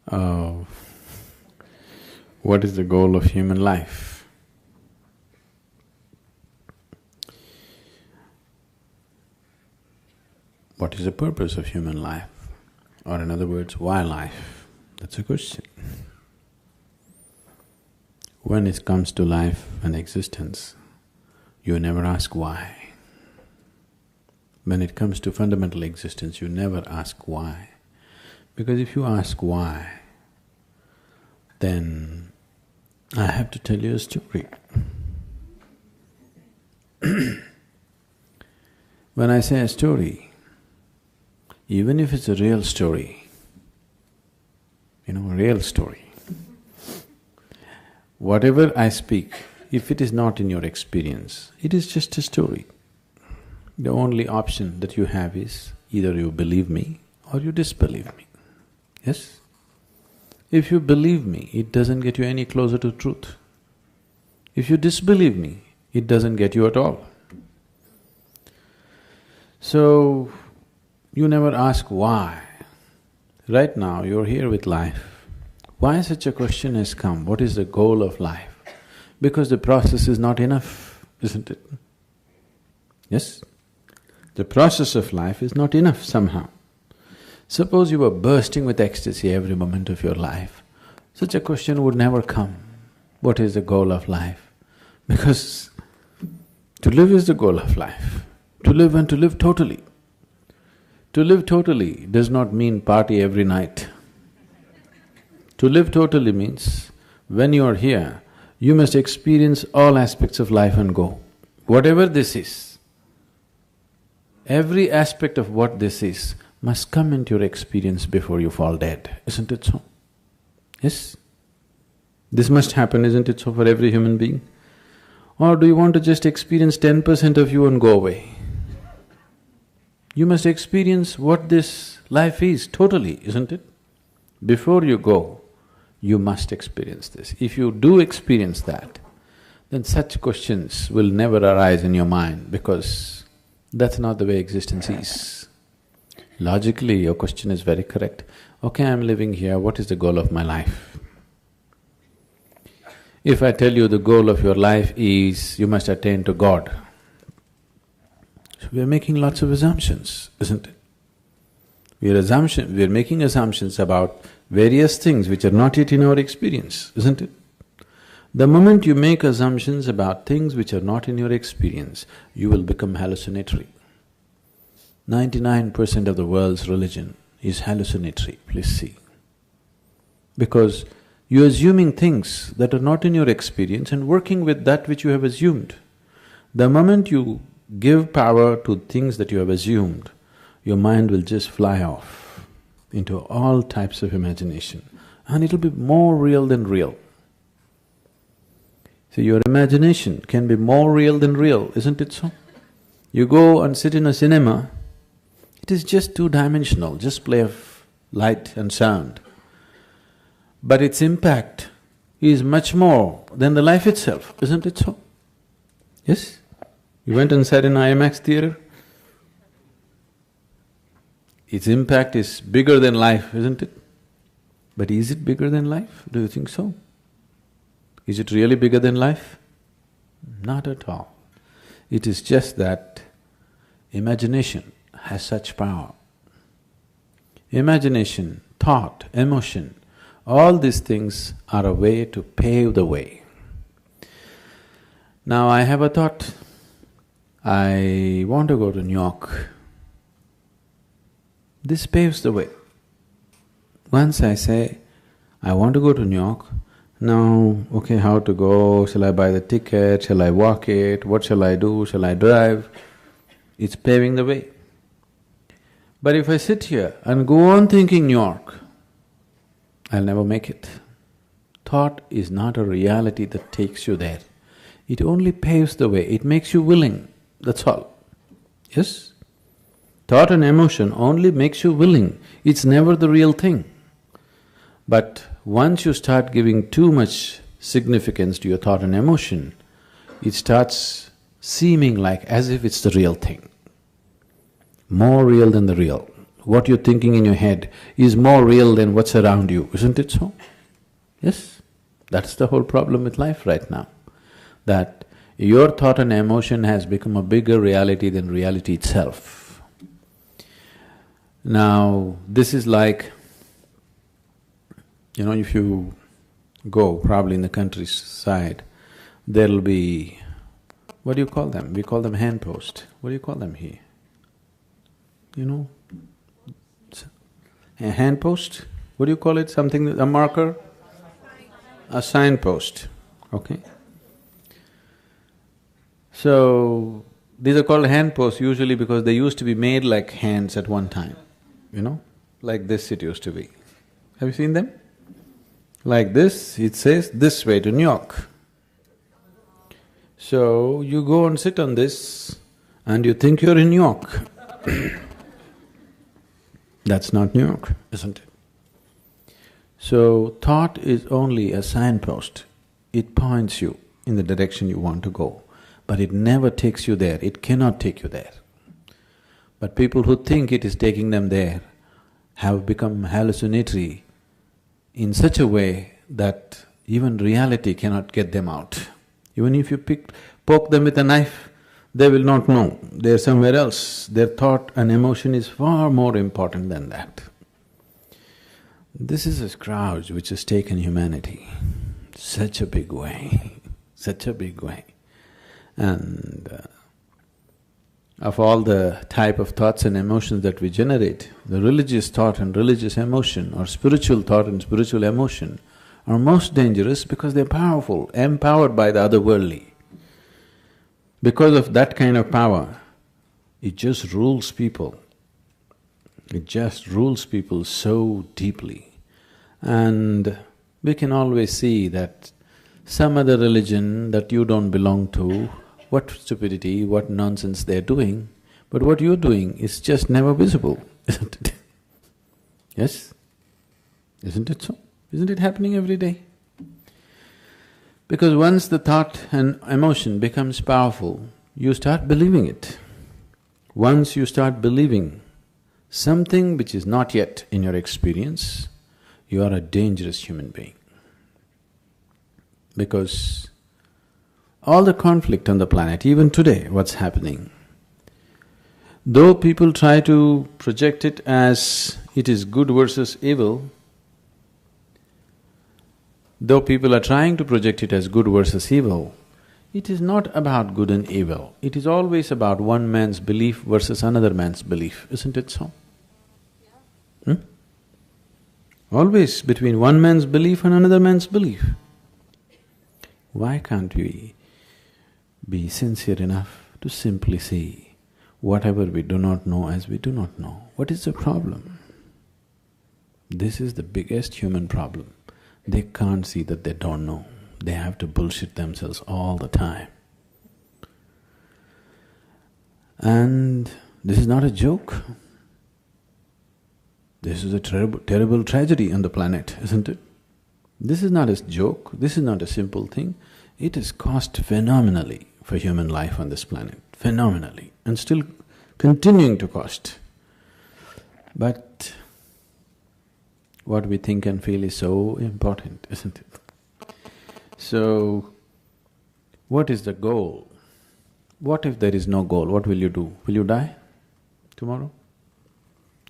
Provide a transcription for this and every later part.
Uh, what is the goal of human life? What is the purpose of human life? Or in other words, why life? That's a question. When it comes to life and existence, you never ask why. When it comes to fundamental existence, you never ask why. Because if you ask why, then I have to tell you a story. When I say a story, even if it's a real story, a real story, whatever I speak, if it is not in your experience, it is just a story. The only option that you have is either you believe me or you disbelieve me. Yes? If you believe me, it doesn't get you any closer to truth. If you disbelieve me, it doesn't get you at all. So, you never ask why. Right now, you're here with life. Why such a question has come? What is the goal of life? Because the process is not enough, isn't it? Yes? The process of life is not enough somehow. Suppose you were bursting with ecstasy every moment of your life, such a question would never come. What is the goal of life? Because to live is the goal of life. To live and to live totally. To live totally does not mean party every night. To live totally means when you are here, you must experience all aspects of life and go. Whatever this is, every aspect of what this is must come into your experience before you fall dead, isn't it so? Yes? This must happen, isn't it so, for every human being? Or do you want to just experience 10% of you and go away? You must experience what this life is totally, isn't it? Before you go, you must experience this. If you do experience that, then such questions will never arise in your mind because that's not the way existence is. Logically, your question is very correct. Okay, I'm living here, what is the goal of my life? If I tell you the goal of your life is you must attain to God, so we are making lots of assumptions, isn't it? We are making assumptions about various things which are not yet in our experience, isn't it? The moment you make assumptions about things which are not in your experience, you will become hallucinatory. 99% of the world's religion is hallucinatory, please see. Because you're assuming things that are not in your experience and working with that which you have assumed. The moment you give power to things that you have assumed, your mind will just fly off into all types of imagination and it'll be more real than real. So your imagination can be more real than real, isn't it so? You go and sit in a cinema, it is just two-dimensional, just play of light and sound. But its impact is much more than the life itself, isn't it so? Yes? You went and sat in IMAX theatre? Its impact is bigger than life, isn't it? But is it bigger than life? Do you think so? Is it really bigger than life? Not at all. It is just that imagination has such power. Imagination, thought, emotion, all these things are a way to pave the way. Now I have a thought, I want to go to New York. This paves the way. Once I say, I want to go to New York, now, okay, how to go, shall I buy the ticket, shall I walk it, what shall I do, shall I drive? It's paving the way. But if I sit here and go on thinking New York, I'll never make it. Thought is not a reality that takes you there. It only paves the way, it makes you willing, that's all. Yes? Thought and emotion only makes you willing, it's never the real thing. But once you start giving too much significance to your thought and emotion, it starts seeming like as if it's the real thing. More real than the real, what you're thinking in your head is more real than what's around you, isn't it so? Yes? That's the whole problem with life right now, that your thought and emotion has become a bigger reality than reality itself. Now, this is like, if you go probably in the countryside, there'll be, what do you call them? We call them handpost. What do you call them here? A handpost? What do you call it? Something, a marker? A signpost, okay? So, these are called handposts usually because they used to be made like hands at one time, like this it used to be. Have you seen them? Like this, it says this way to New York. So, you go and sit on this and you think you're in New York. That's not New York, isn't it? So, thought is only a signpost. It points you in the direction you want to go, but it never takes you there, it cannot take you there. But people who think it is taking them there have become hallucinatory in such a way that even reality cannot get them out. Even if you poke them with a knife, they will not know, they're somewhere else. Their thought and emotion is far more important than that. This is a scourge which has taken humanity such a big way, such a big way. And of all the type of thoughts and emotions that we generate, the religious thought and religious emotion or spiritual thought and spiritual emotion are most dangerous because they're powerful, empowered by the otherworldly. Because of that kind of power, it just rules people. It just rules people so deeply. And we can always see that some other religion that you don't belong to, what stupidity, what nonsense they're doing, but what you're doing is just never visible, isn't it? Yes? Isn't it so? Isn't it happening every day? Because once the thought and emotion becomes powerful, you start believing it. Once you start believing something which is not yet in your experience, you are a dangerous human being. Because all the conflict on the planet, even today, what's happening, though people try to project it as it is good versus evil, though people are trying to project it as good versus evil, it is not about good and evil. It is always about one man's belief versus another man's belief, isn't it so? Always between one man's belief and another man's belief. Why can't we be sincere enough to simply see whatever we do not know as we do not know? What is the problem? This is the biggest human problem. They can't see that they don't know. They have to bullshit themselves all the time. And this is not a joke. This is a terrible tragedy on the planet, isn't it? This is not a joke, this is not a simple thing. It has cost phenomenally for human life on this planet, phenomenally, and still continuing to cost. But what we think and feel is so important, isn't it? So, what is the goal? What if there is no goal? What will you do? Will you die tomorrow?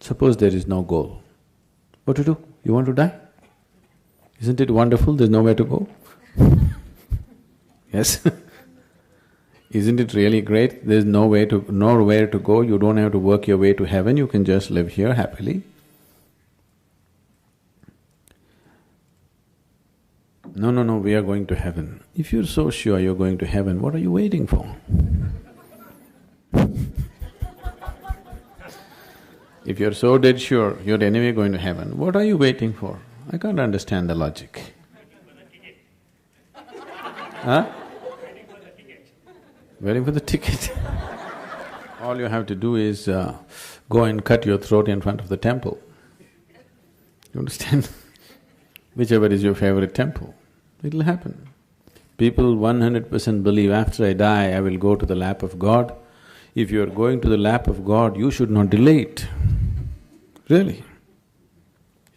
Suppose there is no goal. What to do? You want to die? Isn't it wonderful? There's nowhere to go. Yes? Isn't it really great? There's nowhere to go, you don't have to work your way to heaven, you can just live here happily. No, we are going to heaven. If you're so sure you're going to heaven, what are you waiting for? If you're so dead sure you're anyway going to heaven, what are you waiting for? I can't understand the logic. Huh? Waiting for the ticket. All you have to do is go and cut your throat in front of the temple. You understand? Whichever is your favorite temple, it'll happen. People 100% believe after I die, I will go to the lap of God. If you are going to the lap of God, you should not delay it. Really.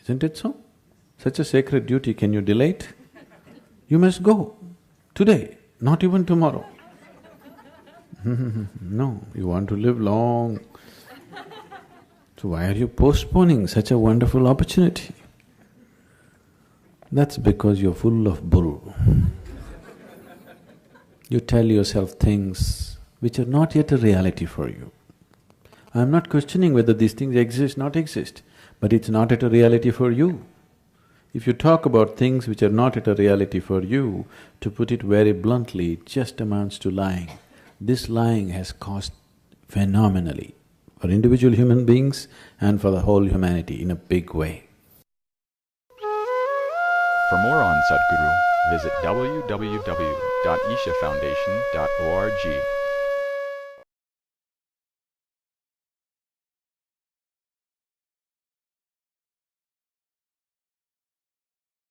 Isn't it so? Such a sacred duty, can you delay it? You must go today, not even tomorrow. No, you want to live long. So why are you postponing such a wonderful opportunity? That's because you're full of bull. You tell yourself things which are not yet a reality for you. I'm not questioning whether these things exist, not exist, but it's not yet a reality for you. If you talk about things which are not yet a reality for you, to put it very bluntly, it just amounts to lying. This lying has cost phenomenally for individual human beings and for the whole humanity in a big way. For more on Sadhguru, visit www.ishafoundation.org.